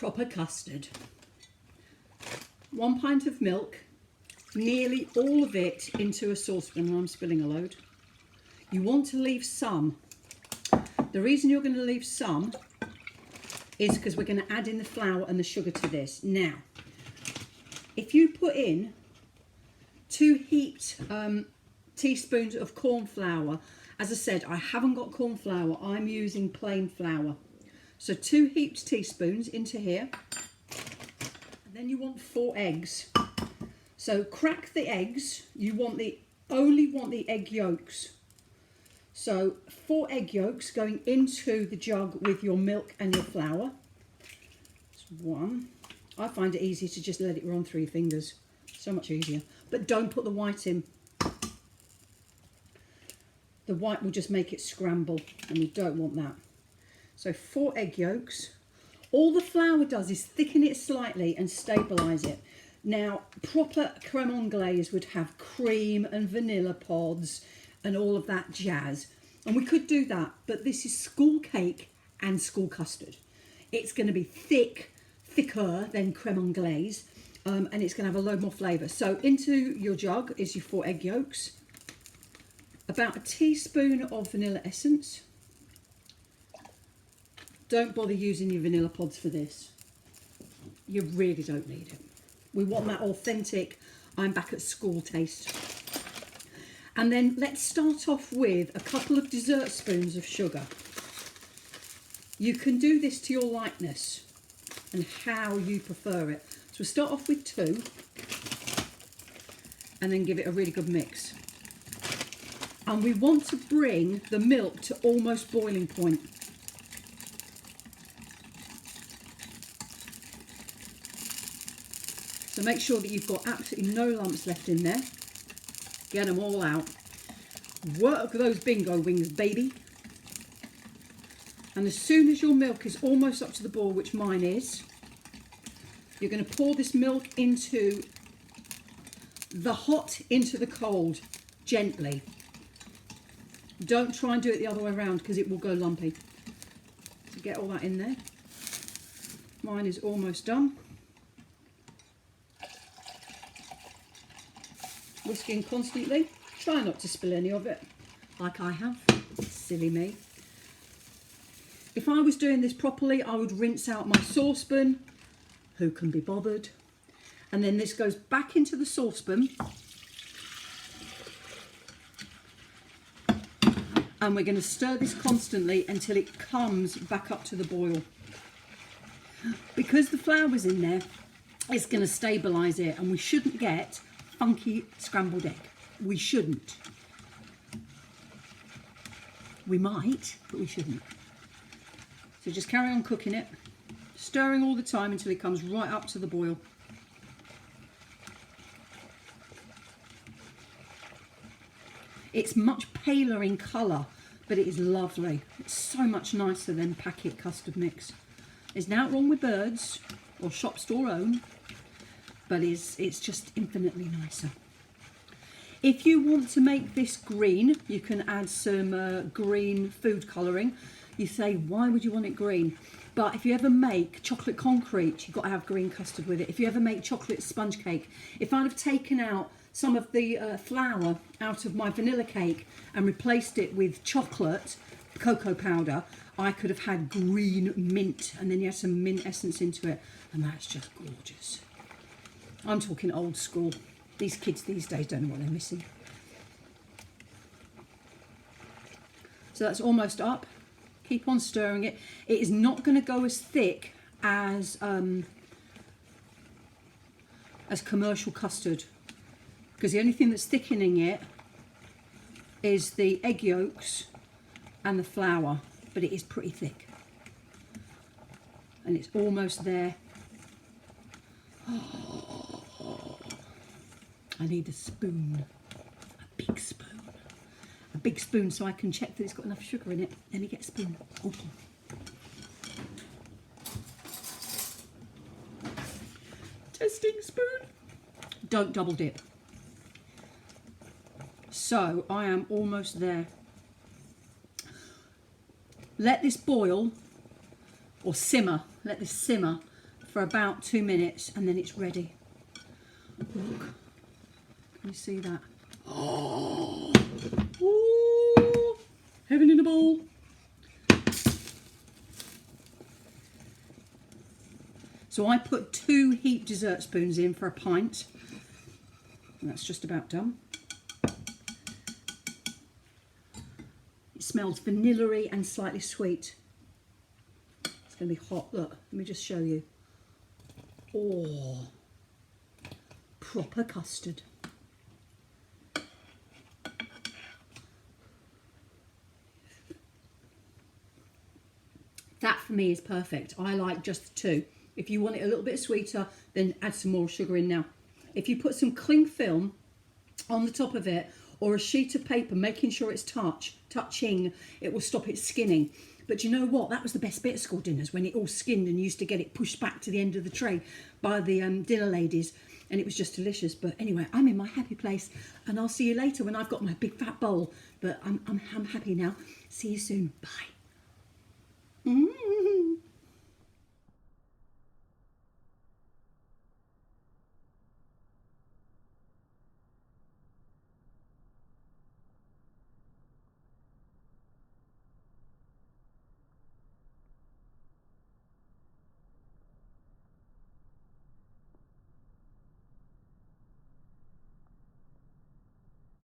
proper custard. 1 pint of milk, nearly all of it into a saucepan, and I'm spilling a load. You want to leave some. The reason you're going to leave some is because we're going to add in the flour and the sugar to this. Now, if you put in 2 heaped teaspoons of corn flour, as I said, I haven't got corn flour, I'm using plain flour. So 2 heaped teaspoons into here, and then you want 4 eggs. So crack the eggs, you only want the egg yolks. So 4 egg yolks going into the jug with your milk and your flour. That's 1. I find it easier to just let it run through your fingers, so much easier. But don't put the white in. The white will just make it scramble, and we don't want that. So 4 egg yolks. All the flour does is thicken it slightly and stabilise it. Now, proper creme anglaise would have cream and vanilla pods and all of that jazz. And we could do that, but this is school cake and school custard. It's going to be thicker than creme anglaise, and it's going to have a load more flavour. So into your jug is your 4 egg yolks, about a teaspoon of vanilla essence. Don't bother using your vanilla pods for this. You really don't need it. We want that authentic, I'm back at school taste. And then let's start off with a couple of dessert spoons of sugar. You can do this to your likeness and how you prefer it. So we'll start off with 2 and then give it a really good mix. And we want to bring the milk to almost boiling point. So make sure that you've got absolutely no lumps left in there. Get them all out. Work those bingo wings, baby. And as soon as your milk is almost up to the boil, which mine is, you're going to pour this milk into the hot into the cold, gently. Don't try and do it the other way around because it will go lumpy. So get all that in there. Mine is almost done. Whisking constantly. Try not to spill any of it, like I have. Silly me. If I was doing this properly, I would rinse out my saucepan. Who can be bothered? And then this goes back into the saucepan. And we're going to stir this constantly until it comes back up to the boil. Because the flour's in there, it's going to stabilise it, and we shouldn't get funky scrambled egg. We shouldn't. We might, but we shouldn't. So just carry on cooking it, stirring all the time until it comes right up to the boil. It's much paler in colour, but it is lovely. It's so much nicer than packet custard mix. There's nothing wrong with birds or shop store own, but it's just infinitely nicer. If you want to make this green, you can add some green food colouring. You say, why would you want it green? But if you ever make chocolate concrete, you've got to have green custard with it. If you ever make chocolate sponge cake, if I'd have taken out some of the flour out of my vanilla cake and replaced it with chocolate, cocoa powder, I could have had green mint, and then you add some mint essence into it, and that's just gorgeous. I'm talking old school. These kids these days don't know what they're missing. So that's almost up. Keep on stirring it. It is not going to go as thick as commercial custard, because the only thing that's thickening it is the egg yolks and the flour, but it is pretty thick. And it's almost there. Oh, I need a spoon, a big spoon. A big spoon so I can check that it's got enough sugar in it. Let me get a spoon. Oh. Testing spoon. Don't double dip. So I am almost there. Let this boil or simmer. Let this simmer for about 2 minutes and then it's ready. Look, can you see that? Oh, ooh, heaven in a bowl. So I put 2 heaped dessert spoons in for a pint. And that's just about done. It smells vanilla-y and slightly sweet. It's going to be hot. Look, let me just show you. Oh, proper custard. That for me is perfect. I like just the 2. If you want it a little bit sweeter, then add some more sugar in now. If you put some cling film on the top of it, or a sheet of paper, making sure it's touching, it will stop it skinning. But you know what? That was the best bit of school dinners, when it all skinned and you used to get it pushed back to the end of the tray by the dinner ladies, and it was just delicious. But anyway, I'm in my happy place, and I'll see you later when I've got my big fat bowl. But I'm happy now. See you soon. Bye.